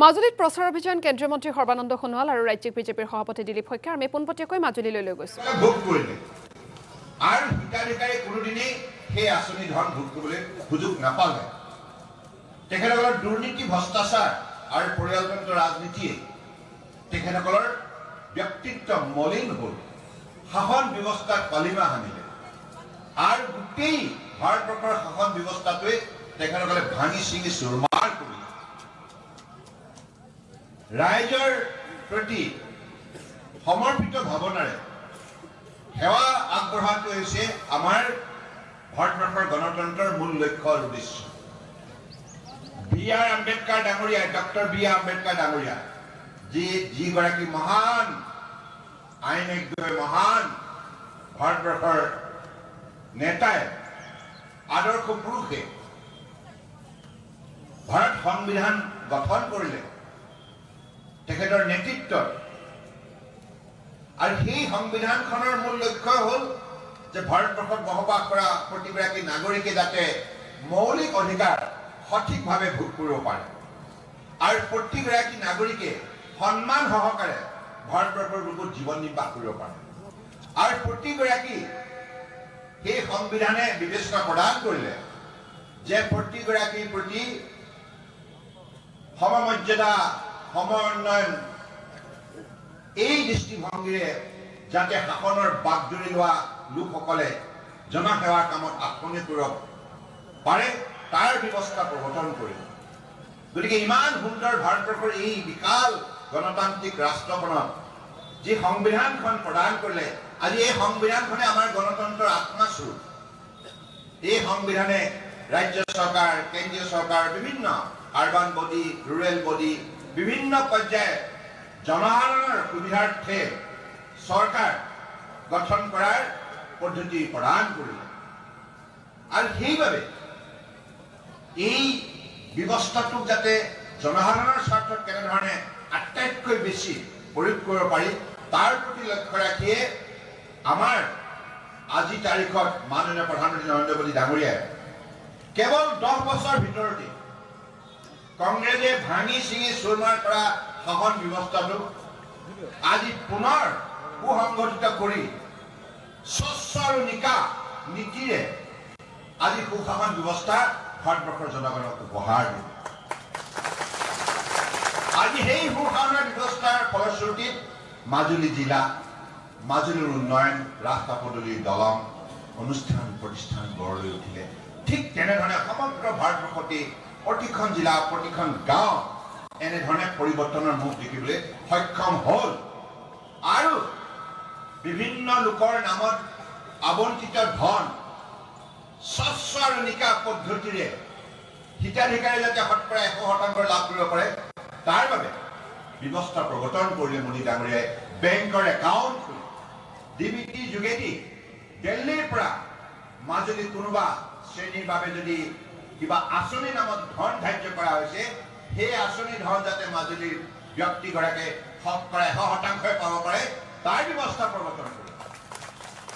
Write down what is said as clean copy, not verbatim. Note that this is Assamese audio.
মাজুলীত প্ৰচাৰ অভিযান কেন্দ্ৰীয় মন্ত্ৰী সৰ্বানন্দ সোণোৱাল আৰু ৰাজ্যিক বিজেপিৰ সভাপতি দিলীপ শইকীয়া আমি পোনপটীয়াকৈ মাজুলীলৈ লৈ গৈছো। ভোগ কৰিলে আৰু হিতাধিকাৰী কোনোদিনেই সেই আঁচনি ধন ভোগ কৰিবলৈ সুযোগ নাপালে। তেখেতসকলৰ দুৰ্নীতি ভ্ৰষ্টাচাৰ আৰু পৰিয়ালতন্ত্ৰ ৰাজনীতিয়ে তেখেতসকলৰ ব্যক্তিত্ব মলিন হ'ল, শাসন ব্যৱস্থাত কলিমা সানিলে আৰু গোটেই ভাৰতবৰ্ষৰ শাসন ব্যৱস্থাটোৱে তেখেতসকলে ভাঙি ছিঙি চুৰমাৰ কৰিলে। ৰাইজৰ প্ৰতি সমৰ্পিত ভাৱনাৰে সেৱা আগবঢ়াটো হৈছে আমাৰ ভাৰতবৰ্ষৰ গণতন্ত্ৰৰ মূল লক্ষ্য আৰু উদ্দেশ্য। B.R. আম্বেদকাৰ ডাঙৰীয়া, ডক্টৰ B.R. আম্বেদকাৰ ডাঙৰীয়া যিগৰাকী মহান আইনজ্ঞ, মহান ভাৰতবৰ্ষৰ নেতাই, আদৰ্শ পুৰুষে ভাৰত সংবিধান গঠন কৰিলে তেখেতৰ নেতৃত্বত। আৰু সেই সংবিধানখনৰ মূল লক্ষ্য হ'ল যে ভাৰতবৰ্ষত বসবাস কৰা প্ৰতিগৰাকী নাগৰিকে যাতে মৌলিক অধিকাৰ সঠিকভাৱে ভোগ কৰিব পাৰে আৰু প্ৰতিগৰাকী নাগৰিকে সন্মান সহকাৰে ভাৰতবৰ্ষৰ বুকুত জীৱন নিৰ্বাহ কৰিব পাৰে। আৰু প্ৰতিগৰাকী সেই সংবিধানে বিবেচনা প্ৰদান কৰিলে যে প্ৰতিগৰাকীৰ প্ৰতি সমমৰ্যাদা, সমন্বয়ন, এই দৃষ্টিভংগীৰে যাতে শাসনৰ বাগজৰি লোৱা লোকসকলে জনসেৱাৰ কামত আত্মনিয়োগ কৰিব পাৰে তাৰ ব্যৱস্থা প্ৰৱৰ্তন কৰিলে। গতিকে ইমান সুন্দৰ ভাৰতবৰ্ষৰ এই বিশাল গণতান্ত্ৰিক ৰাষ্ট্ৰখনত যি সংবিধানখন প্ৰদান কৰিলে, আজি এই সংবিধানখনে আমাৰ গণতন্ত্ৰৰ আত্মাস্বৰূপ। এই সংবিধানে ৰাজ্য চৰকাৰ, কেন্দ্ৰীয় চৰকাৰ, বিভিন্ন আৰবান বডি, ৰুৰেল বডি, বিভিন্ন পৰ্যায়ত জনসাধাৰণৰ সুবিধাৰ্থে চৰকাৰ গঠন কৰাৰ পদ্ধতি প্ৰদান কৰিলে। আৰু সেইবাবে এই ব্যৱস্থাটোক যাতে জনসাধাৰণৰ স্বাৰ্থত কেনেধৰণে আটাইতকৈ বেছি প্ৰয়োগ কৰিব পাৰি তাৰ প্ৰতি লক্ষ্য ৰাখিয়ে আমাৰ আজি তাৰিখত মাননীয় প্ৰধানমন্ত্ৰী নৰেন্দ্ৰ মোদী ডাঙৰীয়াই কেৱল 10 বছৰ ভিতৰতে কংগ্ৰেছে ভাঙি ছিঙি চুৰমাৰ কৰা শাসন ব্যৱস্থাটো আজি পুনৰ সুসংগঠিত কৰি স্বচ্ছ আৰু নিকা নীতিৰে আজি সুশাসন ব্যৱস্থা ভাৰতবৰ্ষৰ জনগণক উপহাৰ দিয়ে। আজি সেই সুশাসনৰ ব্যৱস্থাৰ ফলশ্ৰুতিত মাজুলী জিলা, মাজুলীৰ উন্নয়ন, ৰাস্তা পদূলি, দলং, অনুষ্ঠান প্ৰতিষ্ঠান গঢ় লৈ উঠিলে। ঠিক তেনেধৰণে সমগ্ৰ ভাৰতবৰ্ষতে প্ৰতিখন জিলা, প্ৰতিখন গাঁও এনেধৰণে পৰিৱৰ্তনৰ মুখ দেখিবলৈ সক্ষম হ'ল। আৰু বিভিন্ন লোকৰ নামত আবণ্টিত ধন স্বচ্ছ আৰু নিকা পদ্ধতিৰে হিতাধিকাৰী যাতে শতকৰা 100% লাভ কৰিব পাৰে তাৰ বাবে ব্যৱস্থা প্ৰৱৰ্তন কৰিলে মোদী ডাঙৰীয়াই। বেংকৰ একাউণ্ট খুলি DBT যোগেদি দিল্লীৰ পৰা মাজুলী কোনোবা শ্ৰেণীৰ বাবে যদি কিবা আঁচনি নামত ধন ধাৰ্য কৰা হৈছে, সেই আঁচনি ধন যাতে মাজুলীৰ ব্যক্তিগৰাকীয়ে শতকৰা 100% পাব পাৰে তাৰ ব্যৱস্থা প্ৰৱৰ্তন কৰে।